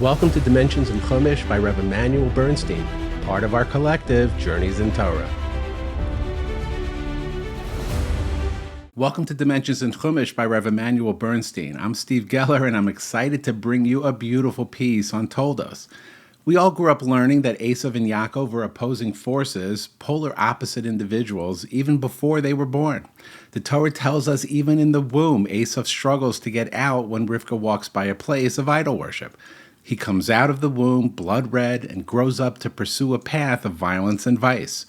Welcome to Dimensions in Chumash by Rabbi Immanuel Bernstein, part of our collective Journeys in Torah. Welcome to Dimensions in Chumash by Rabbi Immanuel Bernstein. I'm Steve Geller, and I'm excited to bring you a beautiful piece on Toldos. We all grew up learning that Esav and Yaakov were opposing forces, polar opposite individuals, even before they were born. The Torah tells us even in the womb, Esav struggles to get out when Rivka walks by a place of idol worship. He comes out of the womb blood red and grows up to pursue a path of violence and vice.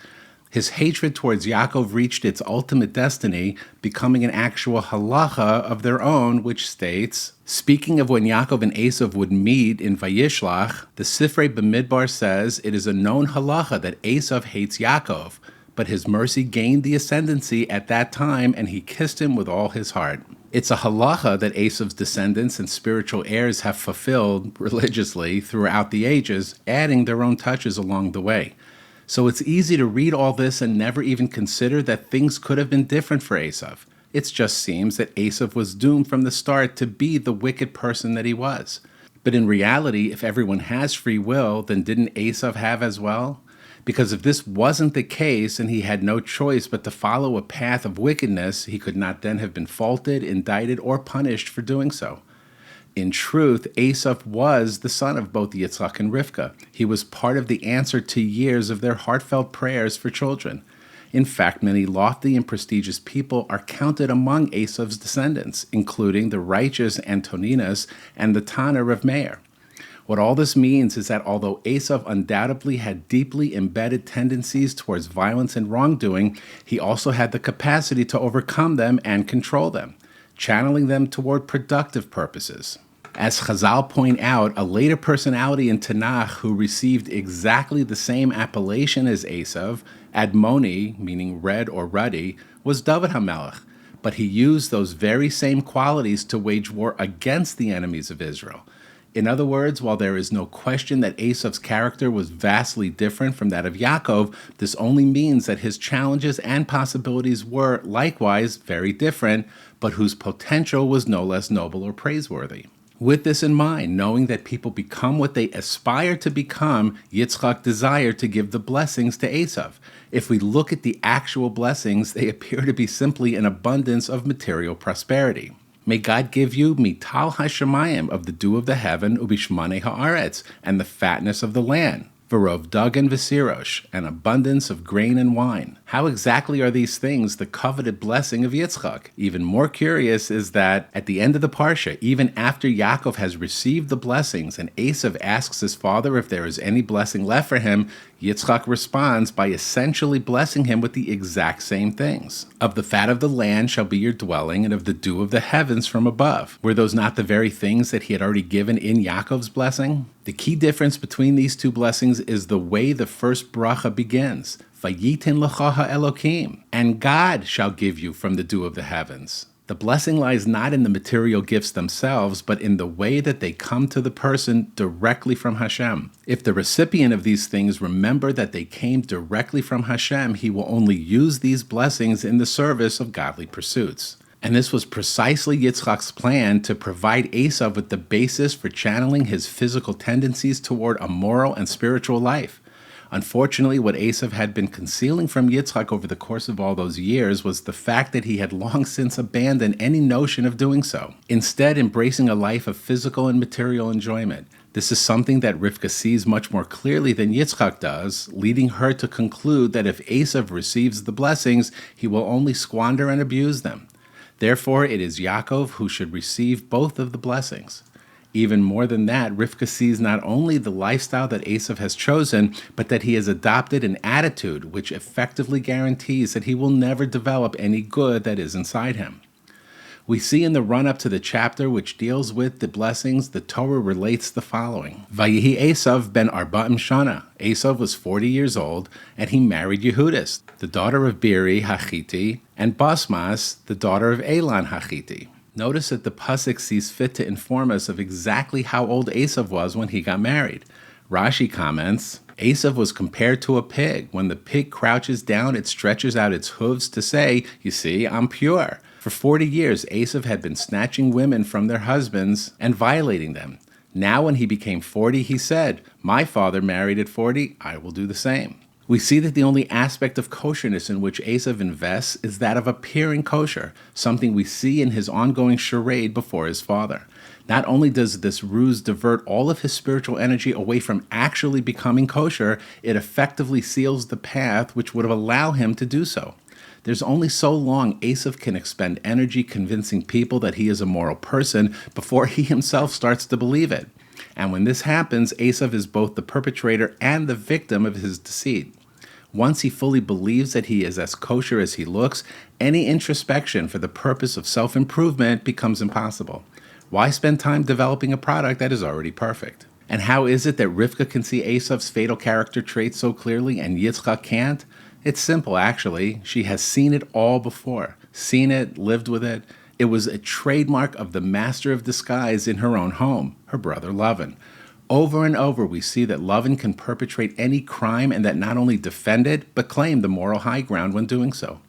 His hatred towards Yaakov reached its ultimate destiny, becoming an actual halacha of their own, which states, speaking of when Yaakov and Esav would meet in Vayishlach, the Sifrei B'Midbar says it is a known halacha that Esav hates Yaakov, but his mercy gained the ascendancy at that time and he kissed him with all his heart. It's a halacha that Esav's descendants and spiritual heirs have fulfilled religiously throughout the ages, adding their own touches along the way. So it's easy to read all this and never even consider that things could have been different for Esav. It just seems that Esav was doomed from the start to be the wicked person that he was. But in reality, if everyone has free will, then didn't Esav have as well? Because if this wasn't the case and he had no choice but to follow a path of wickedness, he could not then have been faulted, indicted, or punished for doing so. In truth, Esav was the son of both Yitzchak and Rivka. He was part of the answer to years of their heartfelt prayers for children. In fact, many lofty and prestigious people are counted among Esav's descendants, including the righteous Antoninus and the Tana of Meir. What all this means is that although Esav undoubtedly had deeply embedded tendencies towards violence and wrongdoing, he also had the capacity to overcome them and control them, channeling them toward productive purposes. As Chazal point out, a later personality in Tanakh who received exactly the same appellation as Esav, Admoni, meaning red or ruddy, was David HaMelech, but he used those very same qualities to wage war against the enemies of Israel. In other words, while there is no question that Esav's character was vastly different from that of Yaakov, this only means that his challenges and possibilities were, likewise, very different, but whose potential was no less noble or praiseworthy. With this in mind, knowing that people become what they aspire to become, Yitzchak desired to give the blessings to Esav. If we look at the actual blessings, they appear to be simply an abundance of material prosperity. May God give you mital hashemayim, of the dew of the heaven, ubishmane haaretz, and the fatness of the land, v'rov dagan v'sirosh, an abundance of grain and wine. How exactly are these things the coveted blessing of Yitzchak? Even more curious is that at the end of the parsha, even after Yaakov has received the blessings and Esav asks his father if there is any blessing left for him, Yitzchak responds by essentially blessing him with the exact same things. Of the fat of the land shall be your dwelling, and of the dew of the heavens from above. Were those not the very things that he had already given in Yaakov's blessing? The key difference between these two blessings is the way the first bracha begins. Vayitin lecha ha'elokim, and God shall give you from the dew of the heavens. The blessing lies not in the material gifts themselves, but in the way that they come to the person directly from Hashem. If the recipient of these things remember that they came directly from Hashem, he will only use these blessings in the service of godly pursuits. And this was precisely Yitzchak's plan to provide Esav with the basis for channeling his physical tendencies toward a moral and spiritual life. Unfortunately, what Esav had been concealing from Yitzchak over the course of all those years was the fact that he had long since abandoned any notion of doing so, instead embracing a life of physical and material enjoyment. This is something that Rivka sees much more clearly than Yitzchak does, leading her to conclude that if Esav receives the blessings, he will only squander and abuse them. Therefore, it is Yaakov who should receive both of the blessings. Even more than that, Rivka sees not only the lifestyle that Esav has chosen, but that he has adopted an attitude which effectively guarantees that he will never develop any good that is inside him. We see in the run-up to the chapter which deals with the blessings, the Torah relates the following. Vayihi Esav ben arba'im shana. Esav was 40 years old, and he married Yehudis, the daughter of Beri Hachiti, and Basmas, the daughter of Elon Hachiti. Notice that the pasuk sees fit to inform us of exactly how old Esav was when he got married. Rashi comments, Esav was compared to a pig. When the pig crouches down, it stretches out its hooves to say, you see, I'm pure. For 40 years, Esav had been snatching women from their husbands and violating them. Now when he became 40, he said, "My father married at 40, I will do the same." We see that the only aspect of kosherness in which Esav invests is that of appearing kosher, something we see in his ongoing charade before his father. Not only does this ruse divert all of his spiritual energy away from actually becoming kosher, it effectively seals the path which would allow him to do so. There's only so long Esav can expend energy convincing people that he is a moral person before he himself starts to believe it. And when this happens, Esav is both the perpetrator and the victim of his deceit. Once he fully believes that he is as kosher as he looks, any introspection for the purpose of self-improvement becomes impossible. Why spend time developing a product that is already perfect? And how is it that Rivka can see Esav's fatal character traits so clearly and Yitzchak can't? It's simple, actually. She has seen it all before. Seen it, lived with it. It was a trademark of the master of disguise in her own home, her brother Lavan. Over and over, we see that Lavan can perpetrate any crime and that not only defend it, but claim the moral high ground when doing so.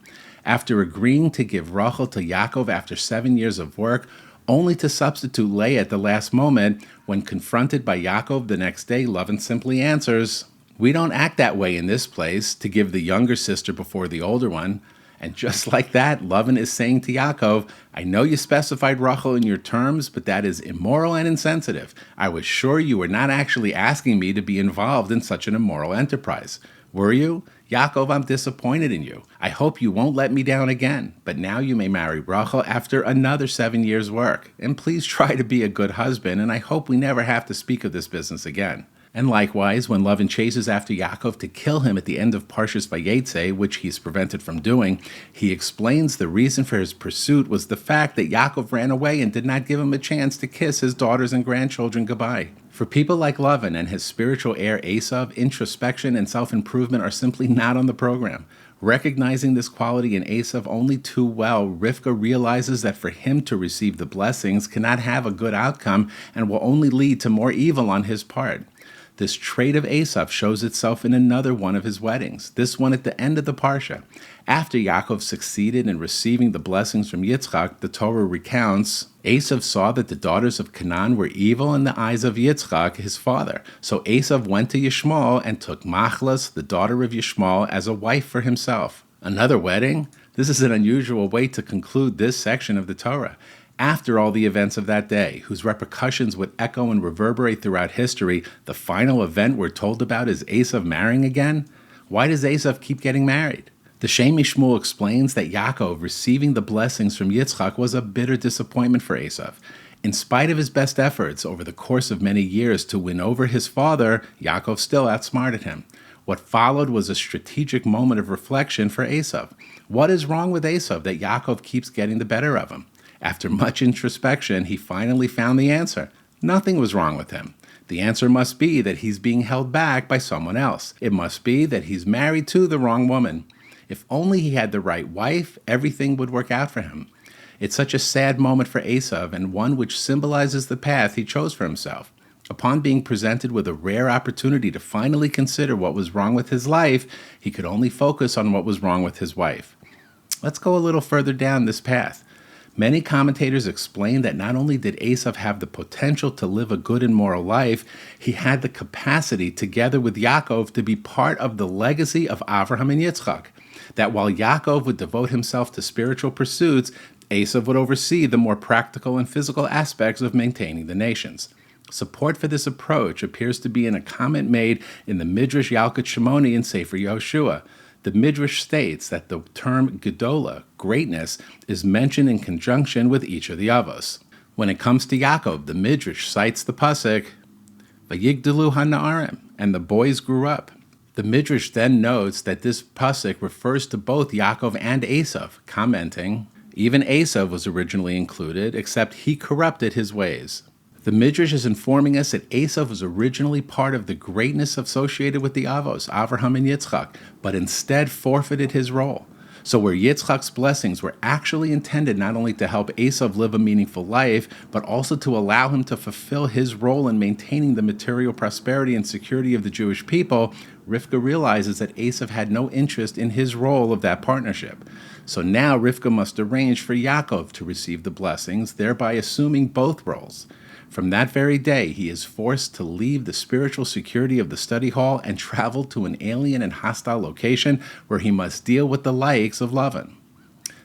After agreeing to give Rachel to Yaakov after 7 years of work, only to substitute Leah at the last moment, when confronted by Yaakov the next day, Lavan simply answers, "We don't act that way in this place, to give the younger sister before the older one." And just like that, Lavan is saying to Yaakov, "I know you specified Rachel in your terms, but that is immoral and insensitive. I was sure you were not actually asking me to be involved in such an immoral enterprise. Were you? Yaakov, I'm disappointed in you. I hope you won't let me down again. But now you may marry Rachel after another 7 years' work. And please try to be a good husband, and I hope we never have to speak of this business again." And likewise, when Lavan chases after Yaakov to kill him at the end of Parshas Vayetze, which he's prevented from doing, he explains the reason for his pursuit was the fact that Yaakov ran away and did not give him a chance to kiss his daughters and grandchildren goodbye. For people like Lavan and his spiritual heir Esav, introspection and self-improvement are simply not on the program. Recognizing this quality in Esav only too well, Rivka realizes that for him to receive the blessings cannot have a good outcome and will only lead to more evil on his part. This trait of Esav shows itself in another one of his weddings, this one at the end of the Parsha. After Yaakov succeeded in receiving the blessings from Yitzchak, the Torah recounts, Esav saw that the daughters of Canaan were evil in the eyes of Yitzchak, his father. So Esav went to Yishmael and took Machlas, the daughter of Yishmael, as a wife for himself. Another wedding? This is an unusual way to conclude this section of the Torah. After all the events of that day, whose repercussions would echo and reverberate throughout history, the final event we're told about is Esav marrying again? Why does Esav keep getting married? The Shem MiShmuel explains that Yaakov receiving the blessings from Yitzchak was a bitter disappointment for Esav. In spite of his best efforts over the course of many years to win over his father, Yaakov still outsmarted him. What followed was a strategic moment of reflection for Esav. What is wrong with Esav that Yaakov keeps getting the better of him? After much introspection, he finally found the answer. Nothing was wrong with him. The answer must be that he's being held back by someone else. It must be that he's married to the wrong woman. If only he had the right wife, everything would work out for him. It's such a sad moment for Esav, and one which symbolizes the path he chose for himself. Upon being presented with a rare opportunity to finally consider what was wrong with his life, he could only focus on what was wrong with his wife. Let's go a little further down this path. Many commentators explain that not only did Esav have the potential to live a good and moral life, he had the capacity, together with Yaakov, to be part of the legacy of Avraham and Yitzchak. That while Yaakov would devote himself to spiritual pursuits, Esav would oversee the more practical and physical aspects of maintaining the nations. Support for this approach appears to be in a comment made in the Midrash Yalkut Shimoni in Sefer Yehoshua. The Midrash states that the term Gedola, greatness, is mentioned in conjunction with each of the Avos. When it comes to Yaakov, the Midrash cites the pasuk, Vayigdalu hana'arim, and the boys grew up. The Midrash then notes that this pasuk refers to both Yaakov and Esav, commenting, even Esav was originally included, except he corrupted his ways. The Midrash is informing us that Esav was originally part of the greatness associated with the Avos, Avraham and Yitzchak, but instead forfeited his role. So where Yitzchak's blessings were actually intended not only to help Esav live a meaningful life, but also to allow him to fulfill his role in maintaining the material prosperity and security of the Jewish people, Rivka realizes that Esav had no interest in his role of that partnership. So now Rivka must arrange for Yaakov to receive the blessings, thereby assuming both roles. From that very day, he is forced to leave the spiritual security of the study hall and travel to an alien and hostile location where he must deal with the likes of Lavan.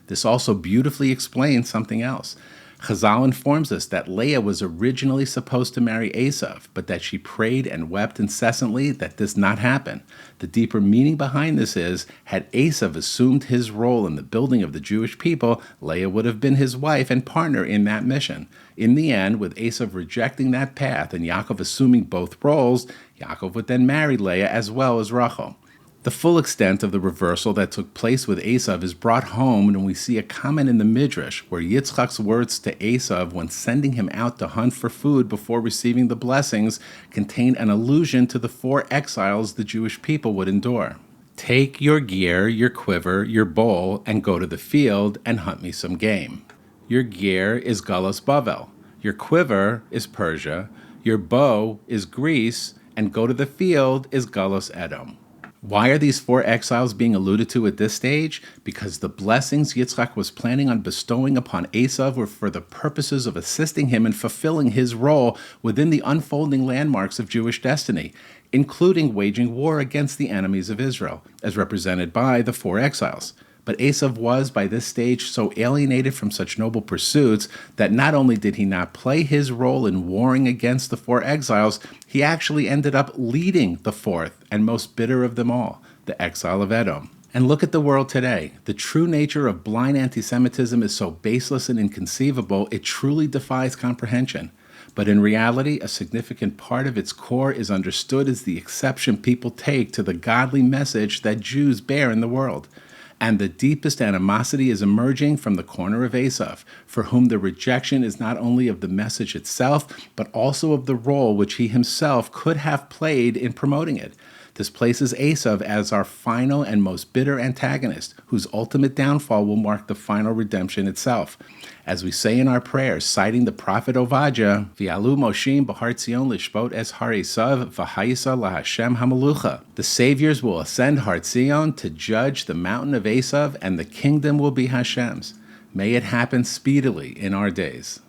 This also beautifully explains something else. Chazal informs us that Leah was originally supposed to marry Esav, but that she prayed and wept incessantly that this not happen. The deeper meaning behind this is, had Esav assumed his role in the building of the Jewish people, Leah would have been his wife and partner in that mission. In the end, with Esav rejecting that path and Yaakov assuming both roles, Yaakov would then marry Leah as well as Rachel. The full extent of the reversal that took place with Esav is brought home when we see a comment in the Midrash where Yitzchak's words to Esav when sending him out to hunt for food before receiving the blessings contain an allusion to the 4 exiles the Jewish people would endure. Take your gear, your quiver, your bowl, and go to the field and hunt me some game. Your gear is Galus Bavel. Your quiver is Persia. Your bow is Greece. And go to the field is Galus Edom. Why are these 4 exiles being alluded to at this stage? Because the blessings Yitzchak was planning on bestowing upon Esav were for the purposes of assisting him in fulfilling his role within the unfolding landmarks of Jewish destiny, including waging war against the enemies of Israel, as represented by the 4 exiles. But Esav was, by this stage, so alienated from such noble pursuits that not only did he not play his role in warring against the 4 exiles, he actually ended up leading the 4th and most bitter of them all, the exile of Edom. And look at the world today. The true nature of blind anti-Semitism is so baseless and inconceivable, it truly defies comprehension. But in reality, a significant part of its core is understood as the exception people take to the godly message that Jews bear in the world. And the deepest animosity is emerging from the corner of Esav, for whom the rejection is not only of the message itself, but also of the role which he himself could have played in promoting it. This places Esav as our final and most bitter antagonist, whose ultimate downfall will mark the final redemption itself. As we say in our prayers, citing the prophet Ovadia, V'yalu Moshim b'har Tzion lishpot es har Esav v'hayisa laHashem hamalucha. The saviors will ascend Har Tzion to judge the mountain of Esav, and the kingdom will be Hashem's. May it happen speedily in our days.